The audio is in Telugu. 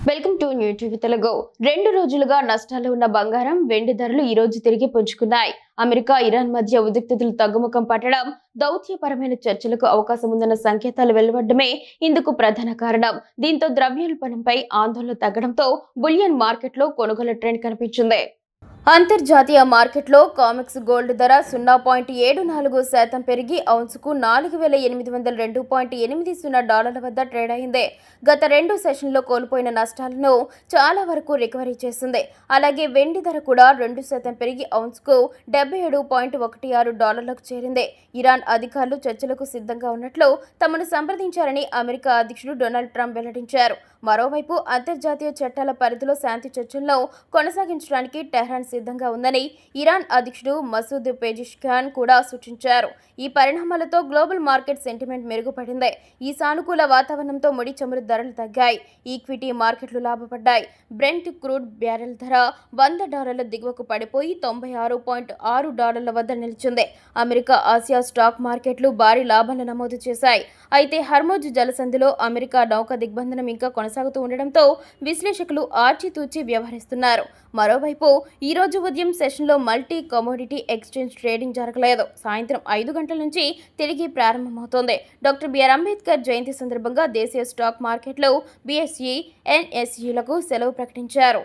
Welcome to new TV Telugu. 2 రోజులుగా నష్టాల్లో ఉన్న బంగారం, వెండి ధరలు ఈ రోజు తిరిగి పుంజుకున్నాయి. అమెరికా, ఇరాన్ మధ్య ఉద్రిక్తతలు తగ్గుముఖం పట్టడం, దౌత్యపరమైన చర్చలకు అవకాశం ఉందన్న సంకేతాలు వెలువడమే ఇందుకు ప్రధాన కారణం. దీంతో ద్రవ్యోల్బణంపై ఆందోళన తగ్గడంతో బులియన్ మార్కెట్లో కొనుగోలు ట్రెండ్ కనిపించింది. అంతర్జాతీయ మార్కెట్లో కామెక్స్ గోల్డ్ ధర 0.74% పెరిగి ఔన్సుకు $4,802.80 వద్ద ట్రేడ్ అయింది. గత 2 సెషన్లలో కోల్పోయిన నష్టాలను చాలా వరకు రికవరీ చేసింది. అలాగే వెండి ధర కూడా 2% పెరిగి ఔన్సుకు $77.16లకు చేరింది. ఇరాన్ అధికారులు చర్చలకు సిద్ధంగా ఉన్నట్లు తమను సంప్రదించారని అమెరికా అధ్యక్షుడు డొనాల్డ్ ట్రంప్ వెల్లడించారు. మరోవైపు అంతర్జాతీయ చట్టాల పరిధిలో శాంతి చర్చలను కొనసాగించడానికి టెహ్రాన్ సిద్ధంగా ఉందని ఇరాన్ అధ్యక్షుడు మసూద్ పెజిష్కియాన్ కూడా సూచించారు. ఈ పరిణామాలతో గ్లోబల్ మార్కెట్ సెంటిమెంట్ మెరుగుపడింది. ఈ సానుకూల వాతావరణంతో ముడి చమురు ధరలు తగ్గాయి. ఈక్విటీ మార్కెట్లు లాభపడ్డాయి. బ్రెంట్ క్రూడ్ బ్యారెల్ ధర $100 దిగువకు పడిపోయి $96.6 వద్ద నిలిచింది. అమెరికా, ఆసియా స్టాక్ మార్కెట్లు భారీ లాభాలు నమోదు చేశాయి. అయితే హర్మోజ్ జలసంధిలో అమెరికా నౌక దిగ్బంధనం ఇంకా కొనసాగుతూ ఉండడంతో విశ్లేషకులు ఆచితూచి వ్యవహరిస్తున్నారు. మరోవైపు ఈ రోజు ఉదయం సెషన్లో మల్టీ కమోడిటీ ఎక్స్చేంజ్ ట్రేడింగ్ జరగలేదు. సాయంత్రం 5 గంటల నుంచి తిరిగి ప్రారంభమవుతోంది. డాక్టర్ బిఆర్ అంబేద్కర్ జయంతి సందర్భంగా దేశీయ స్టాక్ మార్కెట్లు BSE, NSEలకు సెలవు ప్రకటించారు.